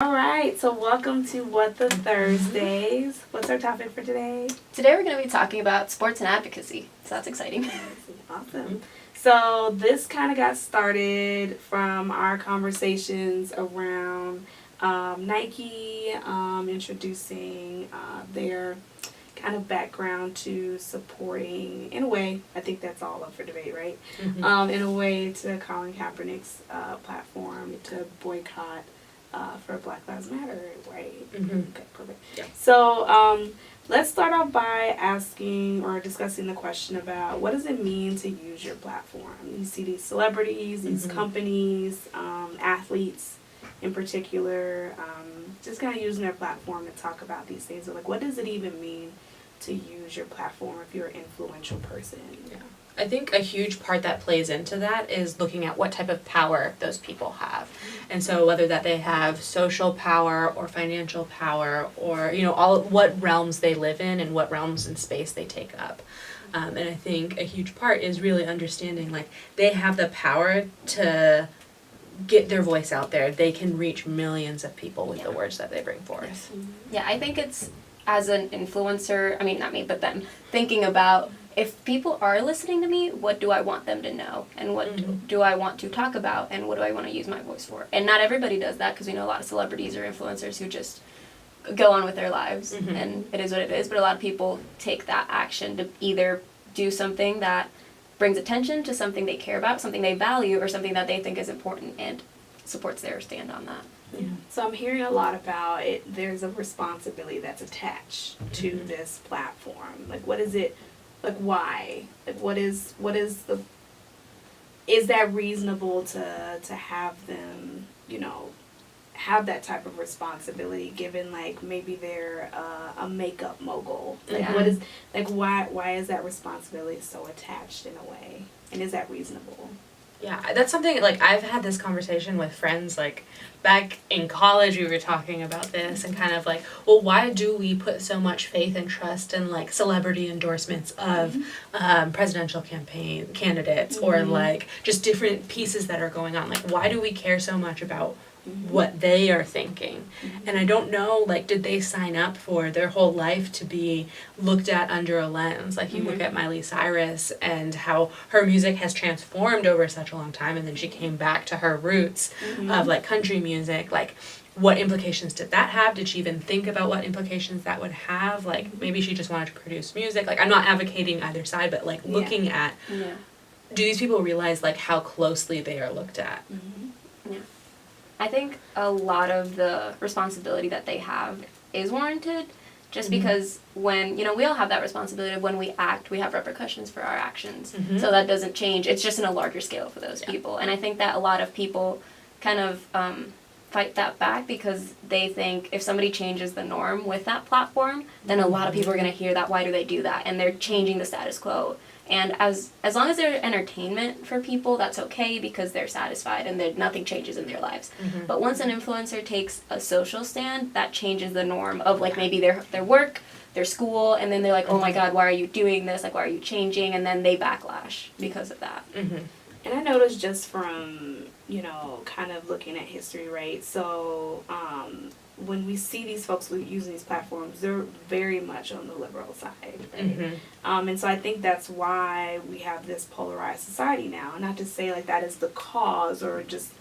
All right, so welcome to What the Thursdays. What's our topic for today? Today we're going to be talking about sports and advocacy, so that's exciting. Awesome. So this kind of got started from our conversations around Nike introducing their kind of background to supporting, in a way, I think that's all up for debate, right? Mm-hmm. In a way to Colin Kaepernick's platform to boycott for Black Lives Matter, right? Mm-hmm. Okay, perfect. Yeah. So let's start off by asking or discussing the question about what does it mean to use your platform? You see these celebrities, these companies, athletes in particular, just kind of using their platform to talk about these things. So, like, what does it even mean to use your platform if you're an influential person? Yeah. I think a huge part that plays into that is looking at what type of power those people have. And so whether that they have social power or financial power or, all what realms they live in and what realms in space they take up. And I think a huge part is really understanding, like, they have the power to get their voice out there. They can reach millions of people with the words that they bring forth. Yeah, I think it's, as an influencer, I mean, not me, but them, thinking about if people are listening to me, what do I want them to know? And what do I want to talk about? And what do I want to use my voice for? And not everybody does that, because we know a lot of celebrities or influencers who just go on with their lives, and it is what it is. But a lot of people take that action to either do something that brings attention to something they care about, something they value, or something that they think is important and supports their stand on that. Yeah. So I'm hearing a lot about it. There's a responsibility that's attached to this platform. Like, what is it? Like, why? Like, what is the? Is that reasonable to have them, have that type of responsibility? Given, like, maybe they're a makeup mogul. Like, what is, like, why is that responsibility so attached in a way? And is that reasonable? Yeah, that's something, like, I've had this conversation with friends, like, back in college we were talking about this and kind of like, well, why do we put so much faith and trust in, like, celebrity endorsements of presidential campaign candidates or, like, just different pieces that are going on? Like, why do we care so much about what they are thinking? And I don't know, like, did they sign up for their whole life to be looked at under a lens? Like, you look at Miley Cyrus and how her music has transformed over such a long time, and then she came back to her roots of, like, country music. Like, what implications did that have? Did she even think about what implications that would have? Like, maybe she just wanted to produce music. Like, I'm not advocating either side, but, like, looking at, do these people realize, like, how closely they are looked at? Yeah. I think a lot of the responsibility that they have is warranted, just because when, we all have that responsibility of when we act, we have repercussions for our actions. So that doesn't change. It's just in a larger scale for those people. And I think that a lot of people kind of fight that back because they think if somebody changes the norm with that platform, then a lot of people are going to hear that. Why do they do that? And they're changing the status quo. And as long as they're entertainment for people, that's okay because they're satisfied and nothing changes in their lives. But once an influencer takes a social stand, that changes the norm of, like, maybe their work, their school, and then they're like, oh my God, why are you doing this? Like, why are you changing? And then they backlash because of that. And I noticed just from, kind of looking at history, right? So when we see these folks using these platforms, they're very much on the liberal side, right? And so I think that's why we have this polarized society now. Not to say, like, that is the cause or just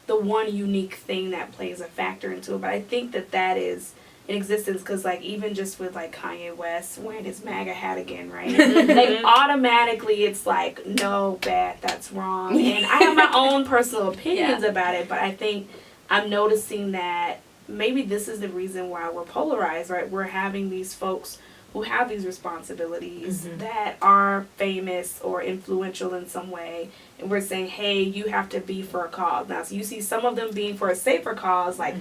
the one unique thing that plays a factor into it, but I think that is in existence because, like, even just with, like, Kanye West wearing his MAGA hat again, right? Like, automatically it's like, no, bad, that's wrong. And I have my own personal opinions about it, but I think I'm noticing that maybe this is the reason why we're polarized, right? We're having these folks who have these responsibilities that are famous or influential in some way, and we're saying, hey, you have to be for a cause. Now, so you see some of them being for a safer cause, like,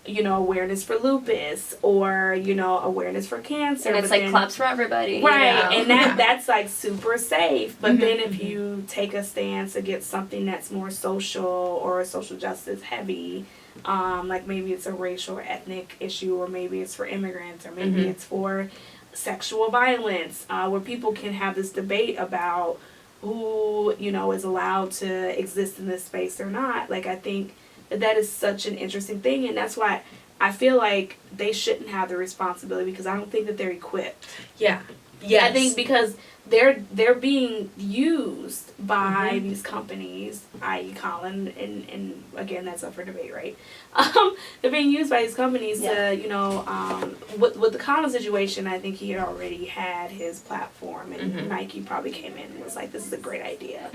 awareness for lupus or, awareness for cancer. And it's like claps for everybody. Right, and that's like super safe. But then if you take a stance against something that's more social or social justice heavy, like maybe it's a racial or ethnic issue, or maybe it's for immigrants, or maybe it's for sexual violence, where people can have this debate about who, is allowed to exist in this space or not. Like, I think that is such an interesting thing, and that's why I feel like they shouldn't have the responsibility, because I don't think that they're equipped. Yeah. Yes. I think because they're being used by these companies, i.e. Colin, and again, that's up for debate, right? They're being used by these companies to, you know, with the Colin situation, I think he had already had his platform, and Nike probably came in and was like, this is a great idea.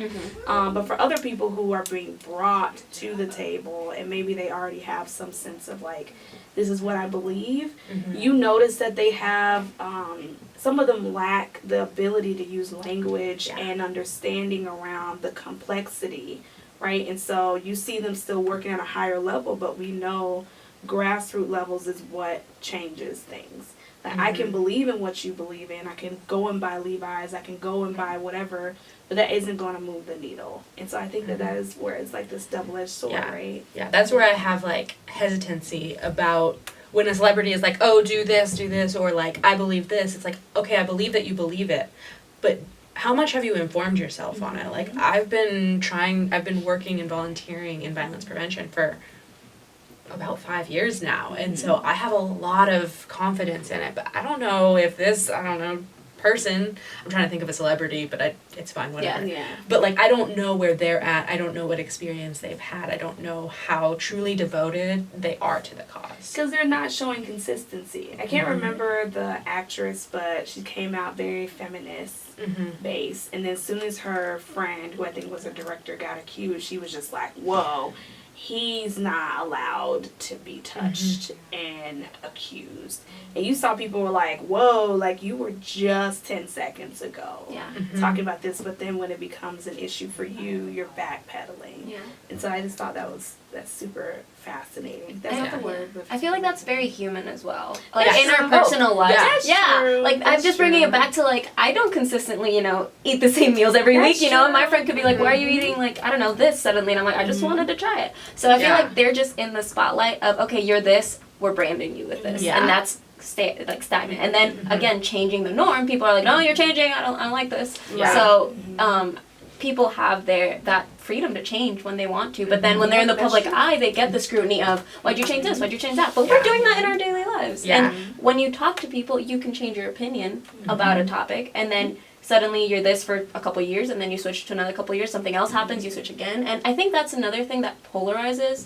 But for other people who are being brought to the table, and maybe they already have some sense of like, this is what I believe, you notice that they have, some of them lack the ability to use language and understanding around the complexity, right? And so you see them still working at a higher level, but we know grassroots levels is what changes things. Like, I can believe in what you believe in. I can go and buy Levi's. I can go and buy whatever, but that isn't going to move the needle. And so I think that is where it's like this double-edged sword, right? Yeah, that's where I have like hesitancy about when a celebrity is like, oh, do this, or like, I believe this. It's like, okay, I believe that you believe it, but how much have you informed yourself on it? Like, I've been working and volunteering in violence prevention for about 5 years now, and so I have a lot of confidence in it, but I don't know if this, person, I'm trying to think of a celebrity, but it's fine, whatever. Yeah. But like, I don't know where they're at. I don't know what experience they've had. I don't know how truly devoted they are to the cause. Because they're not showing consistency. I can't remember the actress, but she came out very feminist based, and then as soon as her friend, who I think was a director, got accused, she was just like, whoa, he's not allowed to be touched and accused. And you saw people were like, whoa, like, you were just 10 seconds ago talking about this, but then when it becomes an issue for you, you're backpedaling. Yeah. And so I just thought that's super fascinating. That's I not the word. But I feel like that's very human as well. Like, That's in our true. personal lives. That's true. Like, I'm That's just bringing true. it back to, like, I don't consistently, eat the same meals every That's week, and my true. friend could be like, why are you eating, like, I don't know, this suddenly? And I'm like, I just wanted to try it. So I feel like they're just in the spotlight of, okay, you're this, we're branding you with this. Yeah. And that's stagnant. And then, again, changing the norm, people are like, no, you're changing, I don't like this. Yeah. So, people have that freedom to change when they want to, but then when they're in the public eye, they get the scrutiny of, why'd you change this, why'd you change that? But we're doing that in our daily lives. Yeah. And when you talk to people, you can change your opinion about a topic, and then suddenly you're this for a couple years, and then you switch to another couple years, something else happens, you switch again. And I think that's another thing that polarizes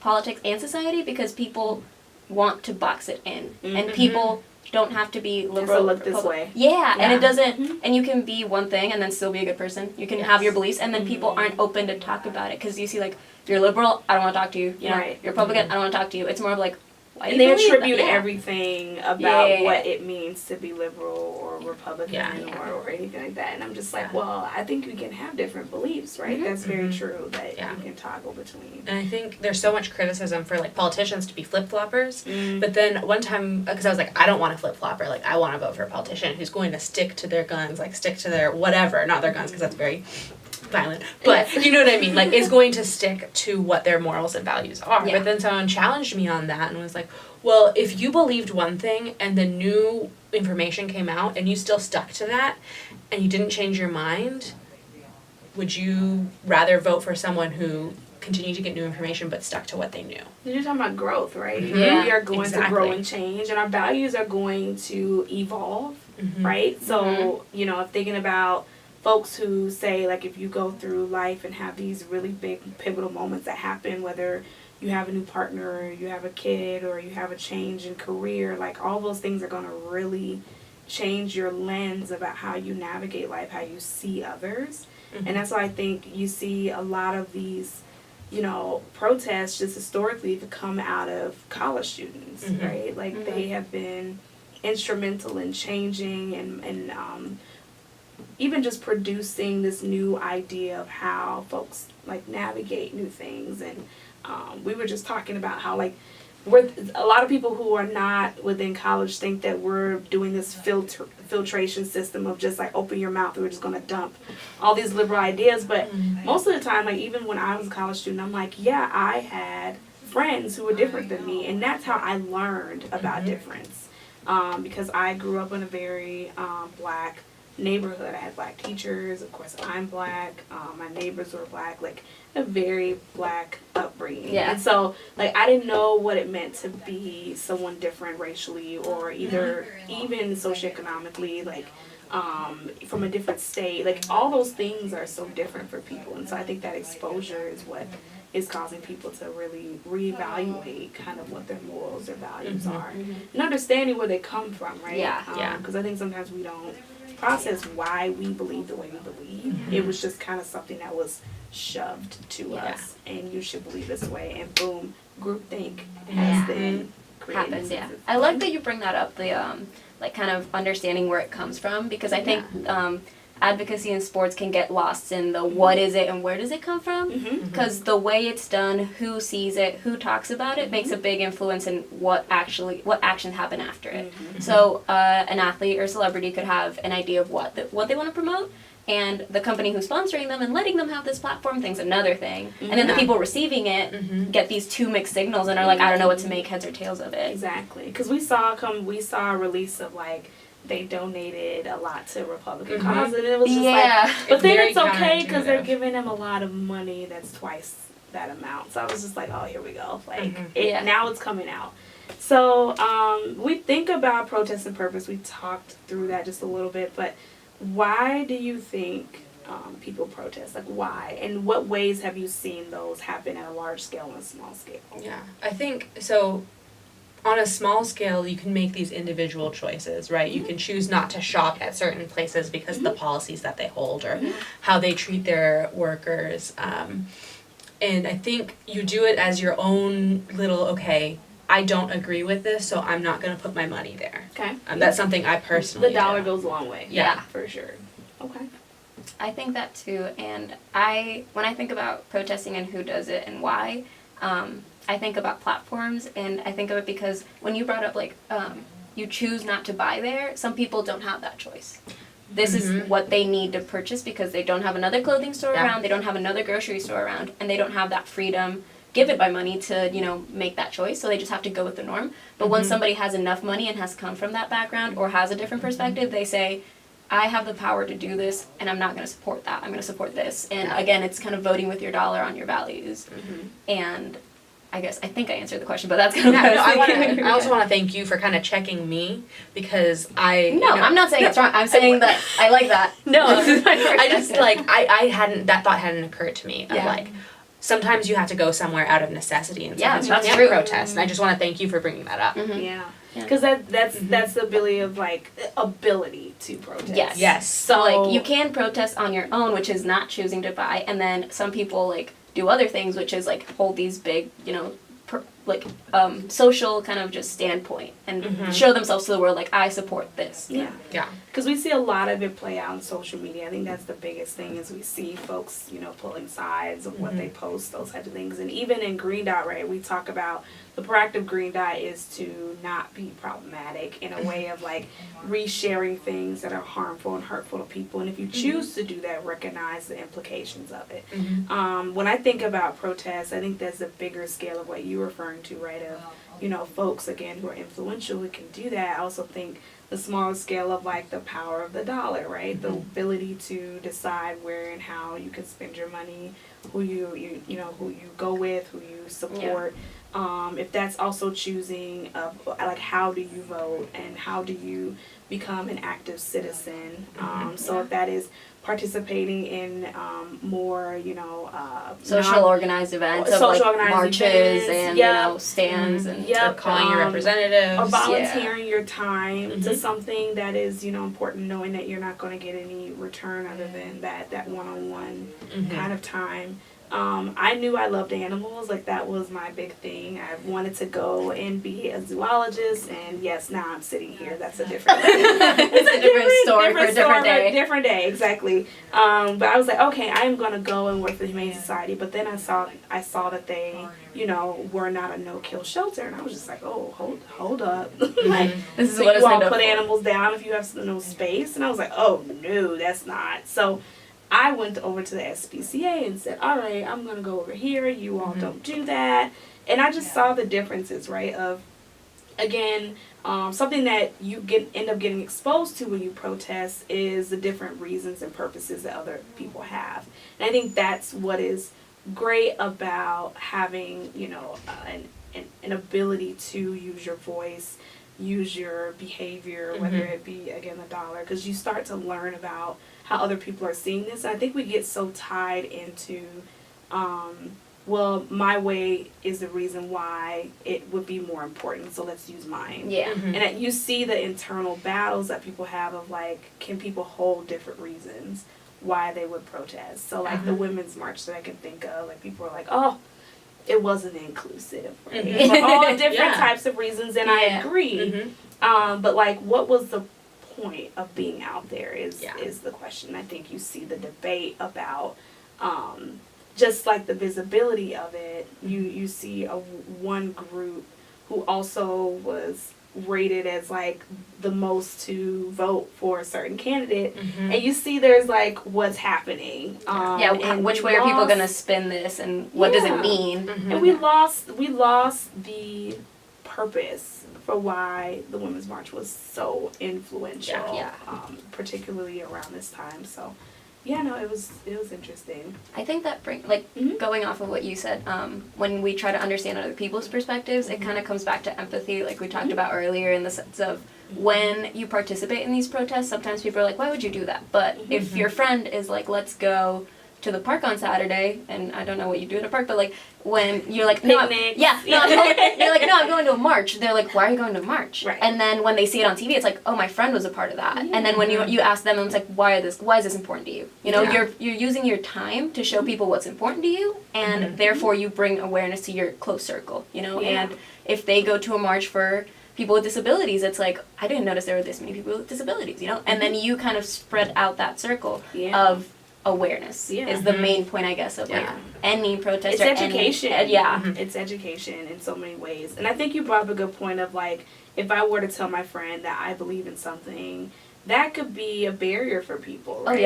politics and society, because people want to box it in, and people don't have to be liberal. look this way. Yeah, and it doesn't, and you can be one thing and then still be a good person. You can have your beliefs, and then people aren't open to talk about it, because you see, like, if you're liberal, I don't want to talk to you. Right. You're Republican, I don't want to talk to you. It's more of like, why do And you they believe attribute that? Yeah. everything about Yeah. what it means to be liberal or Republican Yeah. or anything like that. And I'm just like, well, I think we can have different beliefs, right? That's very true, that you can toggle between. And I think there's so much criticism for like politicians to be flip-floppers, but then one time, because I was like, I don't want a flip-flopper, like, I want to vote for a politician who's going to stick to their guns, like stick to their whatever, not their guns, because that's very violent, but you know what I mean, like, is going to stick to what their morals and values are. But then someone challenged me on that and was like, well, if you believed one thing and the new information came out and you still stuck to that and you didn't change your mind, would you rather vote for someone who continued to get new information but stuck to what they knew? You're talking about growth, right? Yeah. We are going to grow Exactly. and change, and our values are going to evolve, right? So, if thinking about folks who say, like, if you go through life and have these really big pivotal moments that happen, whether you have a new partner, or you have a kid, or you have a change in career, like, all those things are going to really change your lens about how you navigate life, how you see others. And that's why I think you see a lot of these, protests just historically to come out of college students, right? Like, they have been instrumental in changing and even just producing this new idea of how folks, like, navigate new things. And we were just talking about how, like, a lot of people who are not within college think that we're doing this filtration system of just, like, open your mouth and we're just going to dump all these liberal ideas. But most of the time, like, even when I was a college student, I'm like, yeah, I had friends who were different than me, and that's how I learned about difference, because I grew up in a very black neighborhood. I had black teachers. Of course, I'm black. My neighbors were black. Like, a very black upbringing. Yeah. And so, like, I didn't know what it meant to be someone different racially or either even socioeconomically, like, from a different state. Like, all those things are so different for people. And so I think that exposure is what is causing people to really reevaluate kind of what their morals or values are. And understanding where they come from, right? Yeah. Because I think sometimes we don't process why we believe the way we believe. It was just kind of something that was shoved to us, and you should believe this way, and boom, groupthink has then created. Happens, yeah. I like that you bring that up, the like kind of understanding where it comes from, because I think advocacy in sports can get lost in the what is it and where does it come from, because the way it's done, who sees it, who talks about it, makes a big influence in what actions happen after it. So an athlete or celebrity could have an idea of what they want to promote, and the company who's sponsoring them and letting them have this platform thinks another thing, and then the people receiving it get these two mixed signals and are like, I don't know what to make heads or tails of it. Exactly, because we saw a release of, like, they donated a lot to Republican causes, and it was just like, but then it's okay because they're giving them a lot of money that's twice that amount. So I was just like, oh, here we go. Like, now it's coming out. So we think about protest and purpose. We talked through that just a little bit, but why do you think people protest? Like, why? And what ways have you seen those happen at a large scale and a small scale? Yeah, I think so. On a small scale, you can make these individual choices, right? You can choose not to shop at certain places because of the policies that they hold or how they treat their workers. And I think you do it as your own little, okay, I don't agree with this, so I'm not going to put my money there. Okay. That's something I personally The dollar goes a long way. Yeah. For sure. Okay. I think that too, and when I think about protesting and who does it and why, I think about platforms, and I think of it because when you brought up, like, you choose not to buy there, some people don't have that choice. This is what they need to purchase because they don't have another clothing store around, they don't have another grocery store around, and they don't have that freedom given by money to, make that choice, so they just have to go with the norm. But when somebody has enough money and has come from that background or has a different perspective, they say, I have the power to do this, and I'm not going to support that. I'm going to support this. And again, it's kind of voting with your dollar on your values. And I think I answered the question, but that's kind of what I was thinking. I also want to thank you for kind of checking me because I'm not saying it's wrong. I'm saying that I like that. No, I just that thought hadn't occurred to me. Of like, sometimes you have to go somewhere out of necessity, and sometimes you can't protest. And I just want to thank you for bringing that up. Yeah. Because that's the ability of, like, ability to protest. Yes. So, like, you can protest on your own, which is not choosing to buy, and then some people, like, do other things, which is, like, hold these big, social kind of just standpoint and show themselves to the world, like, I support this. Yeah. Because we see a lot of it play out on social media. I think that's the biggest thing is we see folks, pulling sides of what they post, those types of things. And even in Green Dot, right, we talk about the proactive Green Dot is to not be problematic in a way of, like, resharing things that are harmful and hurtful to people. And if you choose to do that, recognize the implications of it. When I think about protests, I think there's a bigger scale of what you're referring to, right, of, folks, again, who are influential who can do that. I also think the smaller scale of, like, the power of the dollar, right, the ability to decide where and how you can spend your money, who you go with, who you support. If that's also choosing of, like, how do you vote and how do you become an active citizen. So if that is participating in more, social organized events, of, like, marches events, and stands and or calling your representatives, or volunteering your time to something that is important, knowing that you're not going to get any return other than that one-on-one kind of time. I knew I loved animals, like, that was my big thing. I wanted to go and be a zoologist, and yes, now I'm sitting here. That's a different it's a different story for a different day. Different day, exactly. But I was like, okay, I am gonna go and work for the Humane Society. But then I saw that they, were not a no-kill shelter, and I was just like, oh, hold up, like, this is so what you all put put animals down if you have no space, and I was like, oh no, that's not. So I went over to the SPCA and said, all right, I'm going to go over here. You all don't do that. And I just saw the differences, right, of again, something that you end up getting exposed to when you protest is the different reasons and purposes that other people have. And I think that's what is great about having, an ability to use your voice, use your behavior, whether it be, again, the dollar, because you start to learn about how other people are seeing this. And I think we get so tied into, well, my way is the reason why it would be more important, so let's use mine. Yeah. And you see the internal battles that people have of, like, can people hold different reasons why they would protest? So, like, the Women's March that I can think of, like, people are like, oh, it wasn't inclusive, right? Like, all different types of reasons, and I agree. But, like, what was the point of being out there is the question. I think you see the debate about just like the visibility of it. You see one group who also was rated as like the most to vote for a certain candidate, and you see there's like what's happening. And which way are people gonna spin this, and what does it mean? And we lost the purpose for why the Women's March was so influential, particularly around this time. So, no, it was interesting. I think that going off of what you said, when we try to understand other people's perspectives, it kind of comes back to empathy, like we talked about earlier, in the sense of when you participate in these protests, sometimes people are like, why would you do that? But if your friend is like, let's go to the park on Saturday, and I don't know what you do at a park, but like when you're like, you're like, no, I'm going to a march. They're like, why are you going to a march? Right. And then when they see it on TV, it's like, oh, my friend was a part of that. And then when you ask them, it's like, why is this important to you? You're using your time to show people what's important to you, and therefore you bring awareness to your close circle. And if they go to a march for people with disabilities, it's like, I didn't notice there were this many people with disabilities. And then you kind of spread out that circle of awareness is the main point, I guess, of like any protest. It's education. It's education in so many ways. And I think you brought up a good point of like, if I were to tell my friend that I believe in something, that could be a barrier for people, right?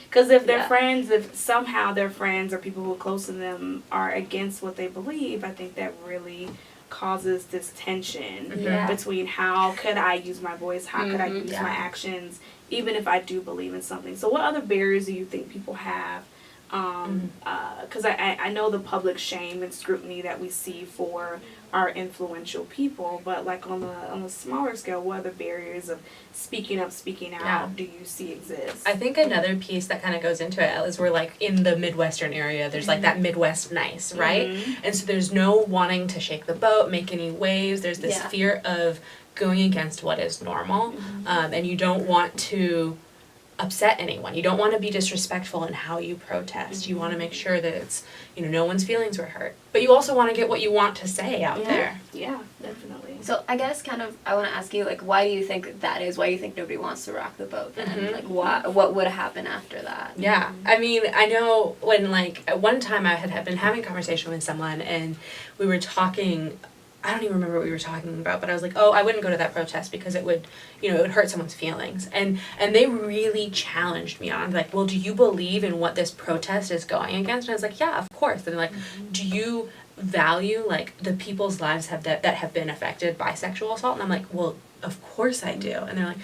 Because if their friends, if somehow their friends or people who are close to them are against what they believe, I think that really causes this tension between how could I use my voice, how could I use my actions, even if I do believe in something. So what other barriers do you think people have? Because I know the public shame and scrutiny that we see for our influential people, but like on the smaller scale, what other barriers of speaking up, speaking out do you see exist? I think another piece that kind of goes into it is we're like in the Midwestern area, there's like that Midwest nice, right? And so there's no wanting to shake the boat, make any waves. There's this fear of going against what is normal, and you don't want to upset anyone. You don't want to be disrespectful in how you protest. You want to make sure that it's, no one's feelings were hurt. But you also want to get what you want to say out there. Yeah, definitely. So I guess I want to ask you, like, why do you think that is? Why do you think nobody wants to rock the boat then? Like, what would happen after that? Yeah. I mean, I know when, like, at one time I had been having a conversation with someone and we were talking, I don't even remember what we were talking about, but I was like, oh, I wouldn't go to that protest because it would, it would hurt someone's feelings. And they really challenged me on, like, well, do you believe in what this protest is going against? And I was like, yeah, of course. And they're like, do you value, like, the people's lives that have been affected by sexual assault? And I'm like, well, of course I do. And they're like,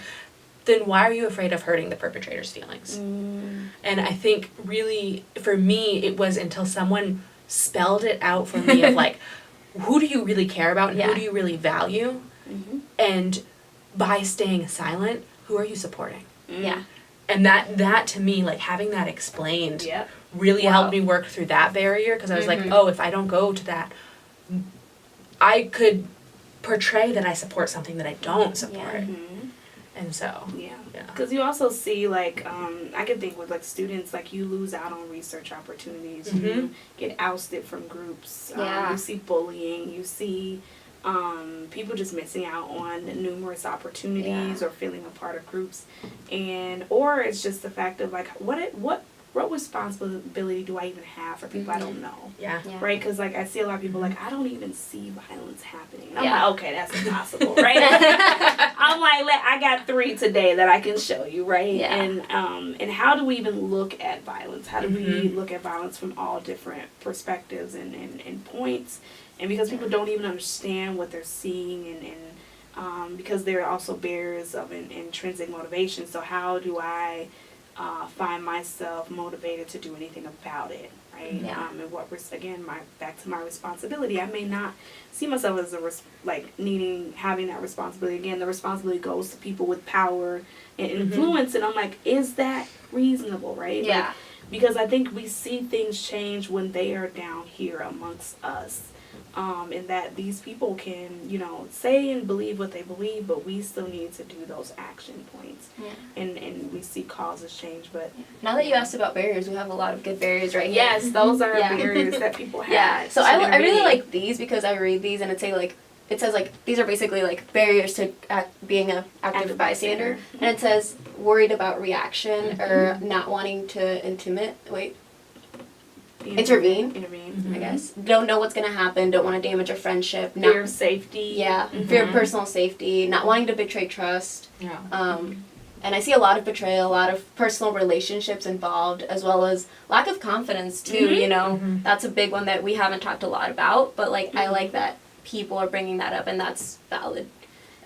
then why are you afraid of hurting the perpetrator's feelings? And I think really, for me, it was until someone spelled it out for me of, like, who do you really care about and who do you really value? And by staying silent, who are you supporting? And that to me, like, having that explained really helped me work through that barrier, because I was like, oh, if I don't go to that, I could portray that I support something that I don't support. And so, because you also see, like, I can think with, like, students, like, you lose out on research opportunities. You get ousted from groups. You see bullying. You see people just missing out on numerous opportunities or feeling a part of groups. Or it's just the fact of, like, what responsibility do I even have for people I don't know? Right? Because, like, I see a lot of people, like, I don't even see violence happening. And I'm like, okay, that's impossible, right? I'm like, I got 3 today that I can show you, right? And how do we even look at violence? How do we look at violence from all different perspectives and points? And because people don't even understand what they're seeing, and because there are also barriers of intrinsic motivation. So how do I find myself motivated to do anything about it, right? Yeah. And what again, back to my responsibility. I may not see myself as having that responsibility. Again, the responsibility goes to people with power and influence, and I'm like, is that reasonable, right? Yeah. Like, because I think we see things change when they are down here amongst us. And that these people can, say and believe what they believe, but we still need to do those action points. Yeah. And we see causes change, but... Now that you asked about barriers, we have a lot of good barriers right here. Yes, those are Yeah. barriers that people have. Yeah, so I really like these because I read these and it says these are basically like barriers to being an active bystander. And it says worried about reaction or not wanting to intervene, I guess. Don't know what's going to happen, don't want to damage a friendship. Fear of safety. Yeah, fear of personal safety, not wanting to betray trust. Yeah. And I see a lot of betrayal, a lot of personal relationships involved, as well as lack of confidence too, That's a big one that we haven't talked a lot about, but I like that people are bringing that up, and that's valid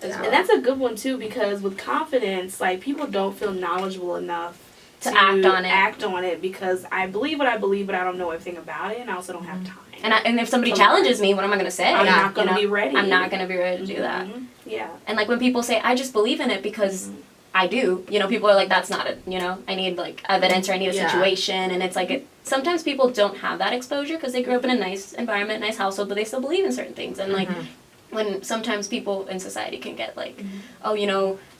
as well. And that's a good one too, because with confidence, people don't feel knowledgeable enough to act on it because I believe what I believe, but I don't know everything about it, and I also don't have time. And if somebody challenges me, what am I going to say? I'm not going to be ready. I'm not going to be ready to do that. Yeah. And when people say, I just believe in it because I do, people are like, that's not it, I need evidence or I need a situation, and it's sometimes people don't have that exposure because they grew up in a nice environment, nice household, but they still believe in certain things, and when sometimes people in society can get oh,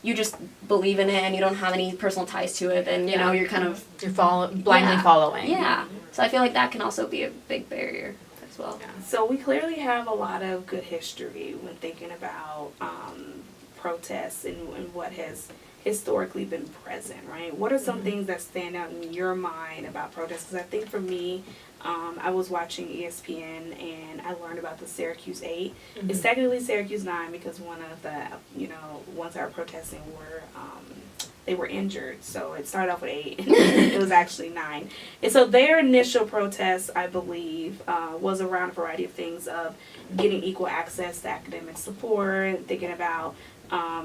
you just believe in it and you don't have any personal ties to it, and you're kind of blindly following. Yeah. So I feel like that can also be a big barrier as well. Yeah. So we clearly have a lot of good history when thinking about protests and what has historically been present, right? What are some things that stand out in your mind about protests? Because I think for me, I was watching ESPN and I learned about the Syracuse 8. It's technically Syracuse 9 because one of the, ones that were protesting they were injured. So it started off with 8 and it was actually 9. And so their initial protest, I believe, was around a variety of things of getting equal access to academic support, thinking about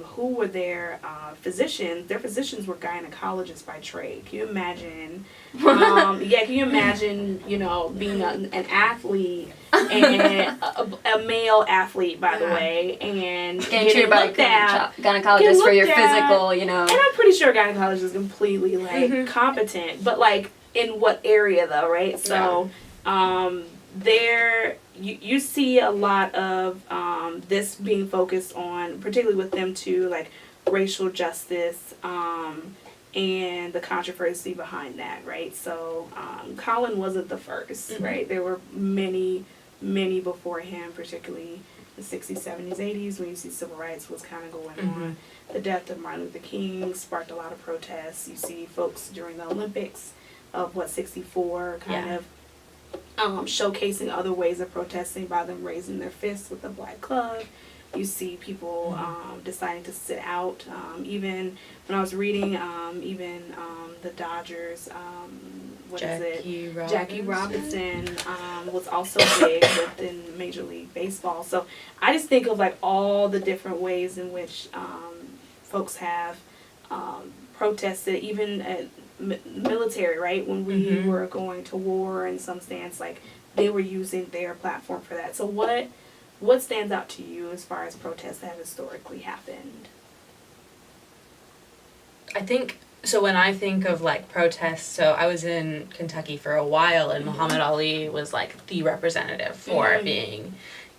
who were their physicians. Their physicians were gynecologists by trade. Can you imagine? Can you imagine, being an athlete and a male athlete, by the way, and getting treated by a gynecologist for your physical, And I'm pretty sure a gynecologist is completely competent, but in what area though, right? So, you see a lot of this being focused on, particularly with them too, racial justice and the controversy behind that, right? So Colin wasn't the first, right? There were many before him, particularly the 60s, 70s, 80s, when you see civil rights was kind of going on. The death of Martin Luther King sparked a lot of protests. You see folks during the Olympics of 64 kind of showcasing other ways of protesting by them raising their fists with a black club. You see people deciding to sit out. Even when I was reading, the Dodgers, Jackie Robinson was also big within Major League Baseball. So I just think of all the different ways in which folks have protested, even at military, right? When we were going to war in some stance, they were using their platform for that. So what stands out to you as far as protests that have historically happened? I think, so when I think of protests, so I was in Kentucky for a while and Muhammad Ali was the representative for being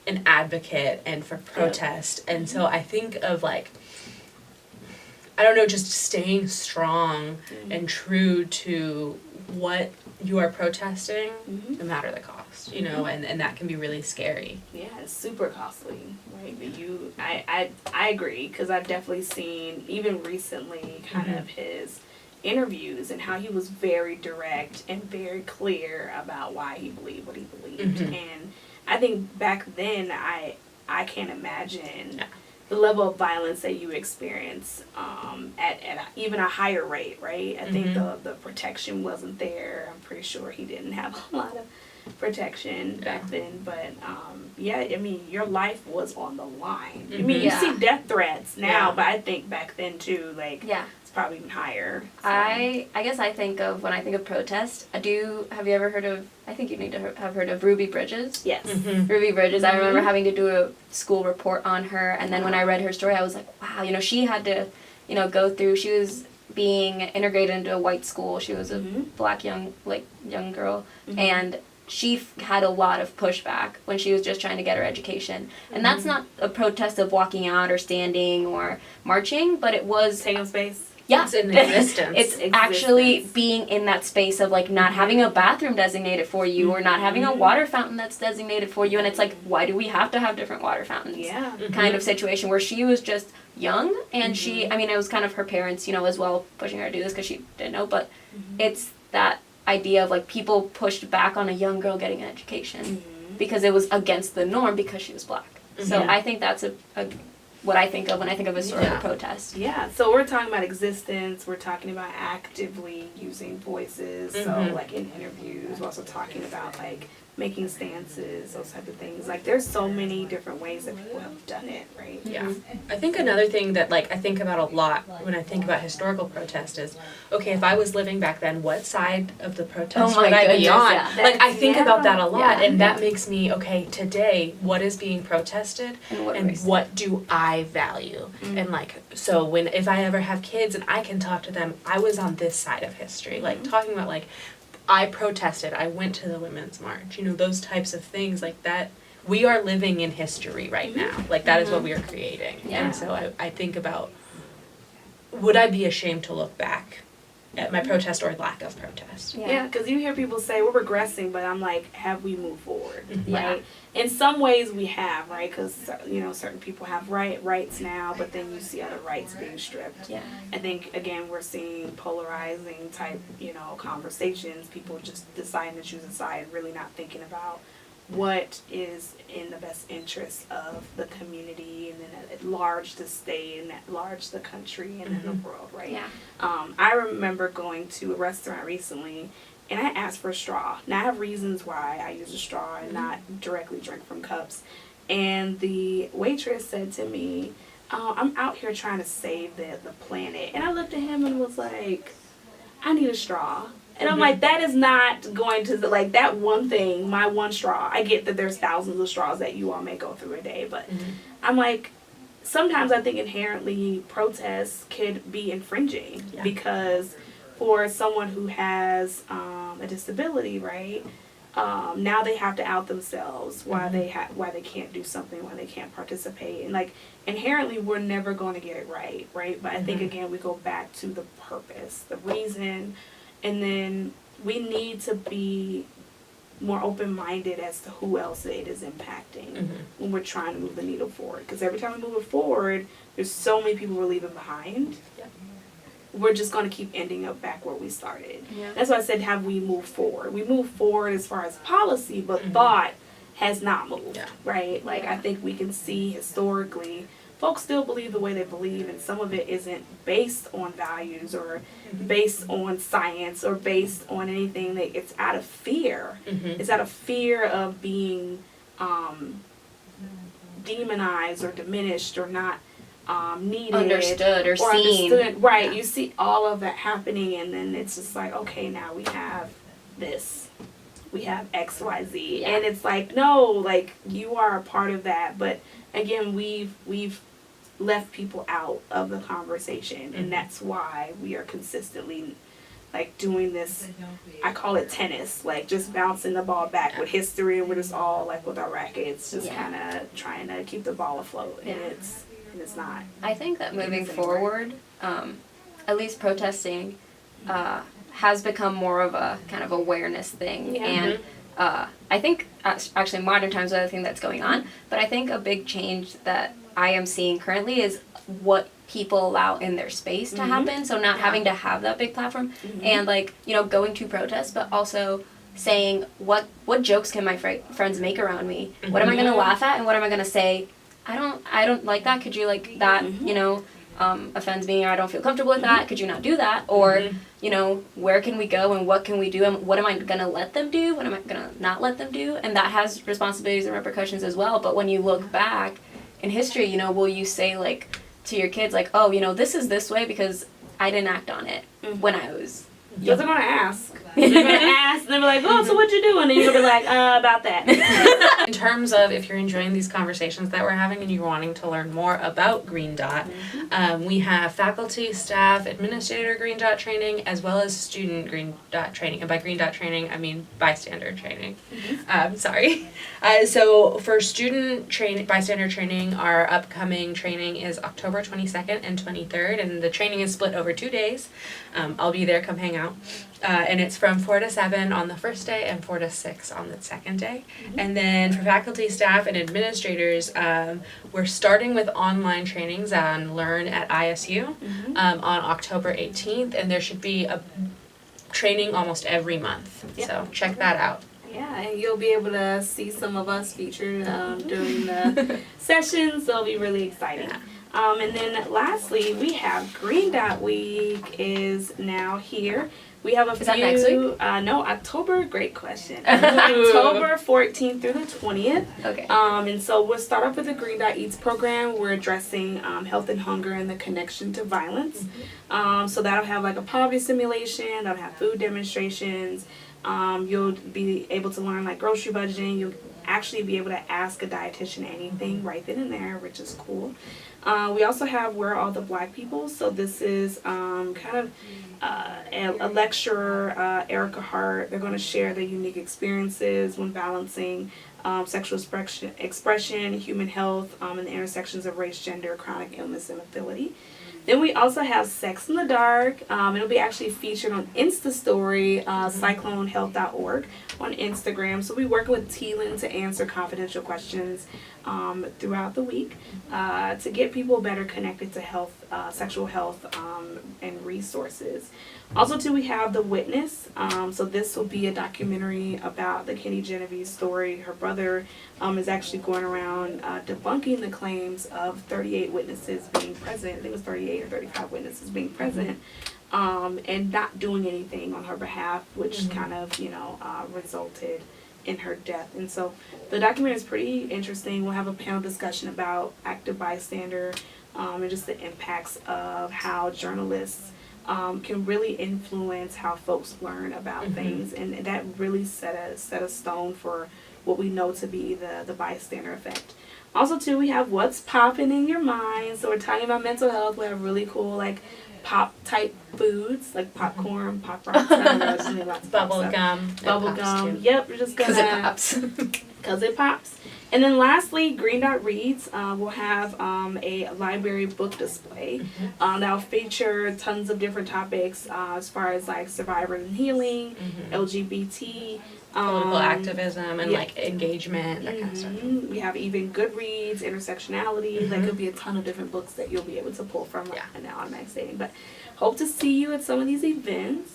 an advocate and for protest. And so I think of I don't know, just staying strong and true to what you are protesting, no matter the cost, and that can be really scary. Yeah, it's super costly, right? But I agree, because I've definitely seen, even recently, kind of his interviews and how he was very direct and very clear about why he believed what he believed. And I think back then, I can't imagine the level of violence that you experience at even a higher rate, right? I think the protection wasn't there. I'm pretty sure he didn't have a lot of protection back then, but yeah, I mean, your life was on the line. I Mhm. mean, you Yeah. see death threats now, Yeah. but I think back then too, like, Yeah. it's probably even higher. So. I guess I think of, when I think of protest, have you ever heard of, I think you need to have heard of Ruby Bridges? Yes. Mhm. Ruby Bridges. I remember Mhm. having to do a school report on her, and then when I read her story, I was like, wow, she had to, go through, she was being integrated into a white school. She was a Mhm. black young girl, Mhm. and she had a lot of pushback when she was just trying to get her education. And that's not a protest of walking out or standing or marching, but it was Taking space. yeah. It's in existence. It's actually being in that space of like not having a bathroom designated for you or not having a water fountain that's designated for you, and it's like, why do we have to have different water fountains? Yeah. Kind of situation where she was just young, and she, I mean, it was kind of her parents, as well, pushing her to do this because she didn't know, but it's that idea of like people pushed back on a young girl getting an education because it was against the norm because she was black. So Yeah. I think that's a what I think of when I think of historical protest. Yeah, so we're talking about existence, we're talking about actively using voices, so like in interviews, we're also talking about like making stances, those type of things. Like there's so many different ways that people have done it, right? Yeah. I think another thing that like I think about a lot when I think about historical protest is, okay, if I was living back then, what side of the protest Oh my would I be goodness, on? yeah. Like I think about that a lot, Yeah. and that makes me, okay, today what is being protested And what do I value? And like so if I ever have kids and I can talk to them, I was on this side of history. Like talking about like I protested, I went to the Women's March, those types of things like that. We are living in history right now. Like that is what we are creating. Yeah. And so I think about, would I be ashamed to look back at my protest or lack of protest? Yeah, because you hear people say we're regressing, but I'm like, have we moved forward, Yeah. right? In some ways we have, right? Because, certain people have rights now, but then you see other rights being stripped. Yeah. I think, again, we're seeing polarizing type, conversations, people just deciding to choose a side, really not thinking about what is in the best interest of the community and then at large the state and at large the country and then the world, right? Yeah. I remember going to a restaurant recently and I asked for a straw. Now I have reasons why I use a straw and not directly drink from cups. And the waitress said to me, I'm out here trying to save the planet. And I looked at him and was like, I need a straw. And I'm like, that is not going to, like, that one thing, my one straw. I get that there's thousands of straws that you all may go through a day, but I'm like, sometimes I think inherently protests could be infringing because for someone who has a disability, right, now they have to out themselves why they can't do something, why they can't participate. And, like, inherently we're never going to get it right? But I think, again, we go back to the purpose, the reason. And then we need to be more open-minded as to who else it is impacting when we're trying to move the needle forward. Because every time we move it forward, there's so many people we're leaving behind. Yep. We're just going to keep ending up back where we started. Yeah. That's why I said, have we moved forward? We moved forward as far as policy, but thought has not moved, right? Like, I think we can see historically folks still believe the way they believe, and some of it isn't based on values or based on science or based on anything. That it's out of fear. It's out of fear of being demonized or diminished or not needed, Understood or seen. Right? You see all of that happening, and then it's just like, okay, now we have this. We have XYZ, and it's like, no, like, you are a part of that, but again, we've left people out of the conversation, and that's why we are consistently, like, doing this. I call it tennis, like, just bouncing the ball back with history, and we're just all, like, with our rackets, just kind of trying to keep the ball afloat, and it's not. I think that moving forward, at least protesting, has become more of a kind of awareness thing, and I think actually modern times are the thing that's going on, but I think a big change that I am seeing currently is what people allow in their space to happen, so not having to have that big platform, and like, going to protests, but also saying what jokes can my friends make around me, what am I going to laugh at, and what am I going to say, I don't like that, could you like that, offends me, or I don't feel comfortable with that. Could you not do that? Or, you know, where can we go and what can we do? And what am I going to let them do? What am I going to not let them do? And that has responsibilities and repercussions as well. But when you look back in history, you know, will you say, like, to your kids, like, oh, you know, this is this way because I didn't act on it when I was Because they're going to ask. They're going to ask, and they're like, oh, so what you doing? And you'll be like, about that. In terms of if you're enjoying these conversations that we're having and you're wanting to learn more about Green Dot, we have faculty, staff, administrator Green Dot training, as well as student Green Dot training. And by Green Dot training, I mean bystander training. Sorry. So for student bystander training, our upcoming training is October 22nd and 23rd, and the training is split over 2 days. I'll be there, come hang out. And it's from 4 to 7 on the first day and 4 to 6 on the second day. And then for faculty, staff, and administrators, we're starting with online trainings on Learn at ISU on October 18th, and there should be a training almost every month. So check that out. Yeah, and you'll be able to see some of us featured during the sessions. So it'll be really exciting. And then lastly, we have Green Dot Week is now here. We have a few. Is that next week? No, October. Great question. October 14th through the 20th. Okay. And so we'll start off with the Green Dot Eats program. We're addressing health and hunger and the connection to violence. So that'll have like a poverty simulation. That'll have food demonstrations. You'll be able to learn like grocery budgeting. You'll actually be able to ask a dietitian anything right then and there, which is cool. We also have Where Are All the Black People? So this is kind of a lecturer, Erica Hart. They're going to share their unique experiences when balancing sexual expression, human health, and the intersections of race, gender, chronic illness, and ability. Then we also have Sex in the Dark. It'll be actually featured on Insta Story, cyclonehealth.org on Instagram. So we work with Teelan to answer confidential questions throughout the week to get people better connected to health, sexual health, and resources. Also, too, we have The Witness. So this will be a documentary about the Kenny Genevieve story. Her brother is actually going around debunking the claims of 38 witnesses being present. I think it was 38 or 35 witnesses being present, and not doing anything on her behalf, which kind of, resulted in her death. And so the documentary is pretty interesting. We'll have a panel discussion about active bystander and just the impacts of how journalists can really influence how folks learn about things, and that really set a stone for what we know to be the bystander effect. Also, too, we have What's Popping in Your Mind. So we're talking about mental health. We have really cool like pop type foods like popcorn, pop rocks, Bubble gum. Bubble gum. Yep, we're just gonna Because it pops. Because it pops. And then lastly, Green Dot Reads will have a library book display that'll feature tons of different topics as far as like survivor and healing, LGBT, political activism, and like engagement, that kind of stuff. We have even Goodreads, intersectionality. Like there'll be a ton of different books that you'll be able to pull from an automatic setting. But hope to see you at some of these events.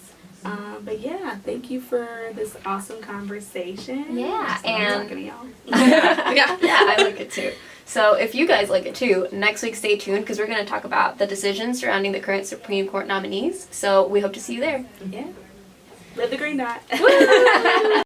But yeah, thank you for this awesome conversation. Yeah, and talking to y'all. yeah, I like it too. So if you guys like it too, next week stay tuned because we're going to talk about the decisions surrounding the current Supreme Court nominees. So we hope to see you there. Yeah. Live the Green Dot.